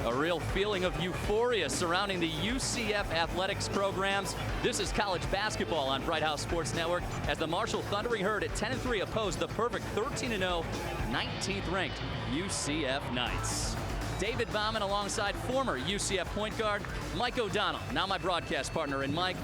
A real feeling of euphoria surrounding the UCF athletics programs. This is college basketball on Bright House Sports Network as the Marshall Thundering Herd at 10-3 opposed the perfect 13-0, 19th ranked UCF Knights. David Baumann alongside former UCF point guard Mike O'Donnell, now my broadcast partner. And Mike,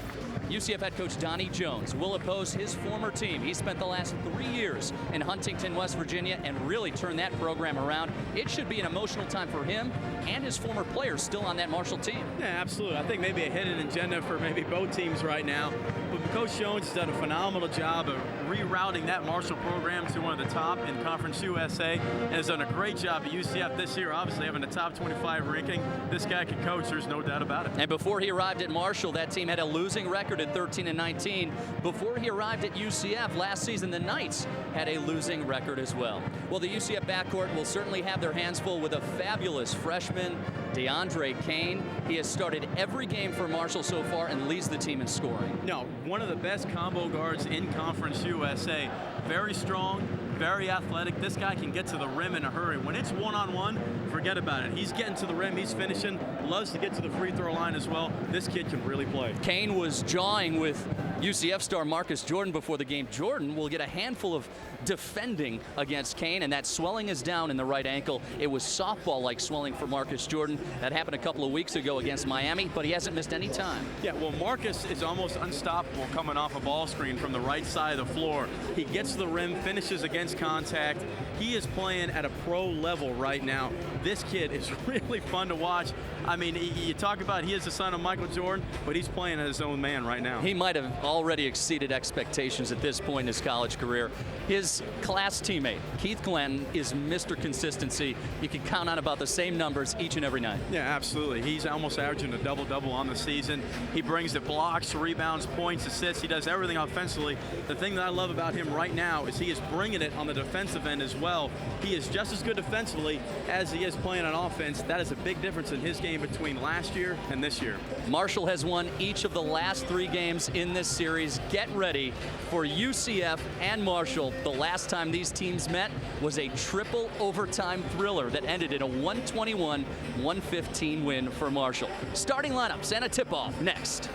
UCF head coach Donnie Jones will oppose his former team. He spent the last 3 years in Huntington, West Virginia, and really turned that program around. It should be an emotional time for him and his former players still on that Marshall team. Yeah, absolutely. I think maybe a hidden agenda for maybe both teams right now. But Coach Jones has done a phenomenal job of rerouting that Marshall program to one of the top in Conference USA, and has done a great job at UCF this year, obviously having a top 25 ranking. This guy can coach, there's no doubt about it. And before he arrived at Marshall, that team had a losing record at 13-19. Before he arrived at UCF last season, the Knights had a losing record as well. Well, the UCF backcourt will certainly have their hands full with a fabulous freshman, DeAndre Kane. He has started every game for Marshall so far and leads the team in scoring. No, one of the best combo guards in Conference USA. Very strong, very athletic. This guy can get to the rim in a hurry. When it's one-on-one, forget about it. He's getting to the rim, he's finishing, loves to get to the free throw line as well. This kid can really play. Kane was jawing with UCF star Marcus Jordan before the game. Jordan will get a handful of defending against Kane, and that swelling is down in the right ankle. It was softball-like swelling for Marcus Jordan. That happened a couple of weeks ago against Miami, but he hasn't missed any time. Yeah, well, Marcus is almost unstoppable coming off a ball screen from the right side of the floor. He gets to the rim, finishes against contact. He is playing at a pro level right now. This kid is really fun to watch. I mean, you talk about he is the son of Michael Jordan, but he's playing as his own man right now. He might have already exceeded expectations at this point in his college career. His class teammate, Keith Clanton, is Mr. Consistency. You can count on about the same numbers each and every night. Yeah, absolutely. He's almost averaging a double-double on the season. He brings the blocks, rebounds, points, assists. He does everything offensively. The thing that I love about him right now is he is bringing it on the defensive end as well. He is just as good defensively as he is playing on offense. That is a big difference in his game between last year and this year. Marshall has won each of the last 3 games in this series. Get ready for UCF and Marshall. The last time these teams met was a triple overtime thriller that ended in a 121-115 win for Marshall. Starting lineups and a tip-off next.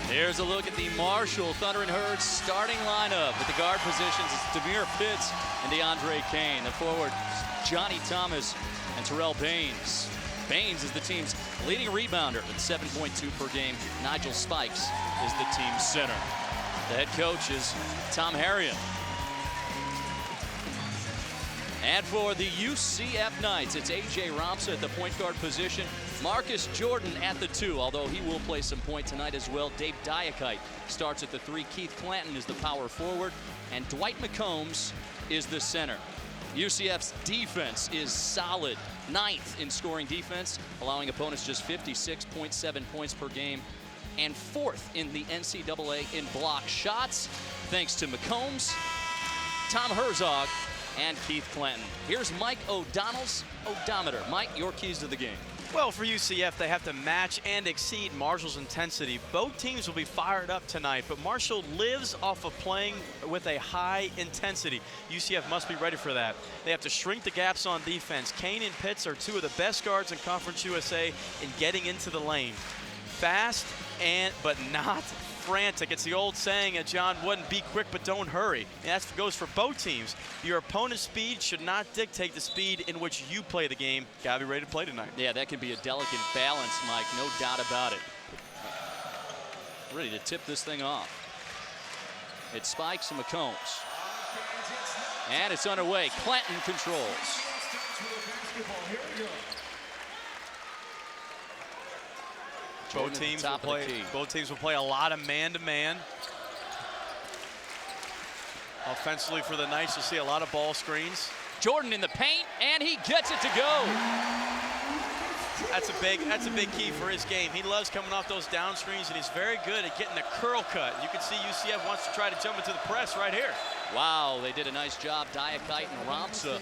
Here's a look at the Marshall Thundering Herd starting lineup. At the guard positions, it's Demir Pitts and DeAndre Kane. The forward, Johnny Thomas and Terrell Baines. Baines is the team's leading rebounder at 7.2 per game. Nigel Spikes is the team's center. The head coach is Tom Harrion. And for the UCF Knights, it's A.J. Ramsa at the point guard position. Marcus Jordan at the 2, although he will play some point tonight as well. Dave Diakite starts at the 3. Keith Clanton is the power forward. And Dwight McCombs is the center. UCF's defense is solid, 9th in scoring defense, allowing opponents just 56.7 points per game, and 4th in the NCAA in block shots, thanks to McCombs, Tom Herzog, and Keith Clanton. Here's Mike O'Donnell's odometer. Mike, your keys to the game. Well, for UCF, they have to match and exceed Marshall's intensity. Both teams will be fired up tonight, but Marshall lives off of playing with a high intensity. UCF must be ready for that. They have to shrink the gaps on defense. Kane and Pitts are 2 of the best guards in Conference USA in getting into the lane. Fast, but not frantic. It's the old saying at John Wooden, be quick but don't hurry. And that goes for both teams. Your opponent's speed should not dictate the speed in which you play the game. Gotta be ready to play tonight. Yeah, that can be a delicate balance, Mike, no doubt about it. Ready to tip this thing off. It's Spikes and McCombs. And it's underway. Clanton controls. Both teams will play a lot of man-to-man. Offensively for the Knights, you'll see a lot of ball screens. Jordan in the paint, and he gets it to go. That's a big key for his game. He loves coming off those down screens, and he's very good at getting a curl cut. You can see UCF wants to try to jump into the press right here. Wow, they did a nice job, Diakite and Ramsa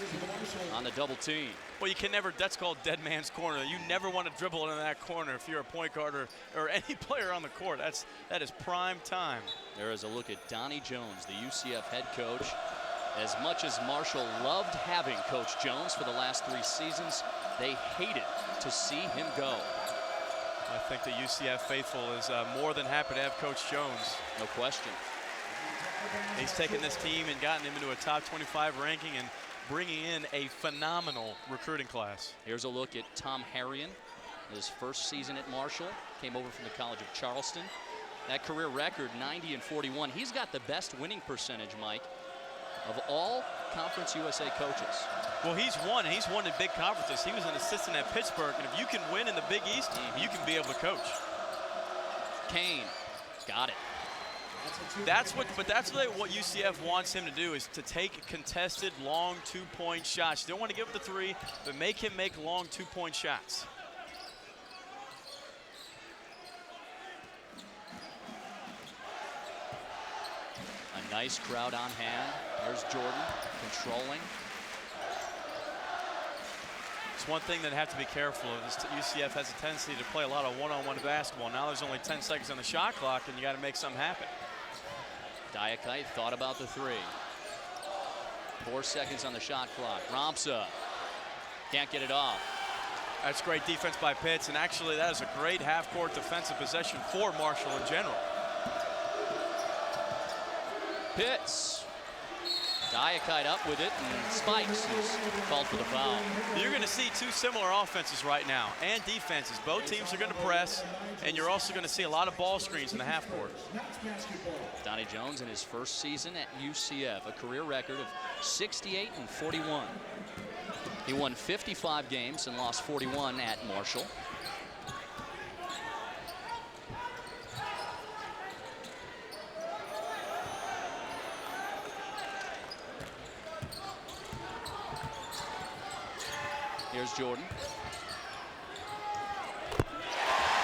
on the double team. Well, you can never, that's called dead man's corner. You never want to dribble into that corner if you're a point guard or any player on the court. That is prime time. There is a look at Donnie Jones, the UCF head coach. As much as Marshall loved having Coach Jones for the last 3 seasons, they hated to see him go. I think the UCF faithful is more than happy to have Coach Jones. No question. He's taken this team and gotten them into a top 25 ranking and bringing in a phenomenal recruiting class. Here's a look at Tom Harrion, his first season at Marshall. Came over from the College of Charleston. That career record, 90-41. He's got the best winning percentage, Mike, of all Conference USA coaches. Well, he's won in big conferences. He was an assistant at Pittsburgh, and if you can win in the Big East, you can be able to coach. Kane, got it. That's what UCF wants him to do, is to take contested long 2-point shots. You don't want to give up the 3, but make him make long 2-point shots. A nice crowd on hand. There's Jordan controlling. It's one thing that have to be careful of is UCF has a tendency to play a lot of one-on-one basketball. Now there's only 10 seconds on the shot clock, and you got to make something happen. Diakite thought about the 3. 4 seconds on the shot clock. Ramsa can't get it off. That's great defense by Pitts, and actually that is a great half-court defensive possession for Marshall in general. Pitts. Diakite up with it, and Spikes is called for the foul. You're going to see 2 similar offenses right now, and defenses. Both teams are going to press, and you're also going to see a lot of ball screens in the half court. Donnie Jones in his first season at UCF, a career record of 68-41. He won 55 games and lost 41 at Marshall. Here's Jordan.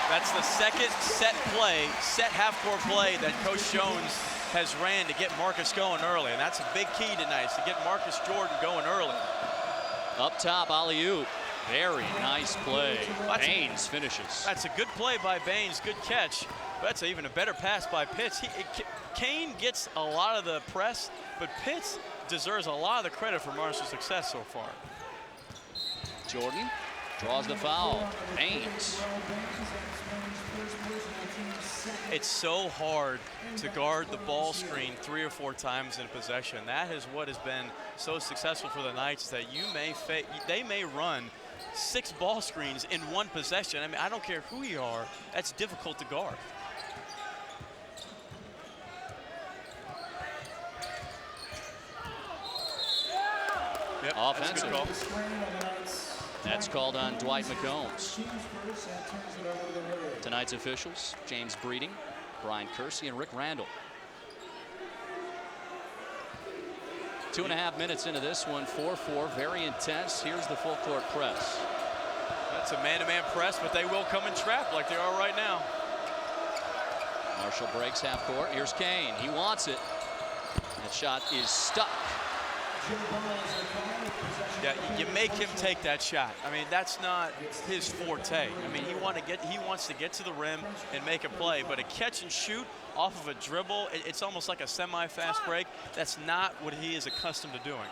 That's the second set half-court play that Coach Jones has ran to get Marcus going early, and that's a big key tonight, is to get Marcus Jordan going early. Up top, alley-oop. Very nice play. Baines finishes. That's a good play by Baines, good catch. But that's even a better pass by Pitts. Kane gets a lot of the press, but Pitts deserves a lot of the credit for Marshall's success so far. Jordan draws the foul. Baines. It's so hard to guard the ball screen 3 or 4 times in possession. That is what has been so successful for the Knights, that they may run 6 ball screens in 1 possession. I mean, I don't care who you are, that's difficult to guard. Yep, offensive. That's called on Dwight McCombs. Tonight's officials, James Breeding, Brian Kersey, and Rick Randall. 2.5 minutes into this one, 4-4, very intense. Here's the full court press. That's a man-to-man press, but they will come and trap like they are right now. Marshall breaks half court. Here's Kane. He wants it. That shot is stuck. Yeah, you make him take that shot. I mean, that's not his forte. I mean, he wants to get to the rim and make a play, but a catch and shoot off of a dribble, it's almost like a semi-fast break. That's not what he is accustomed to doing.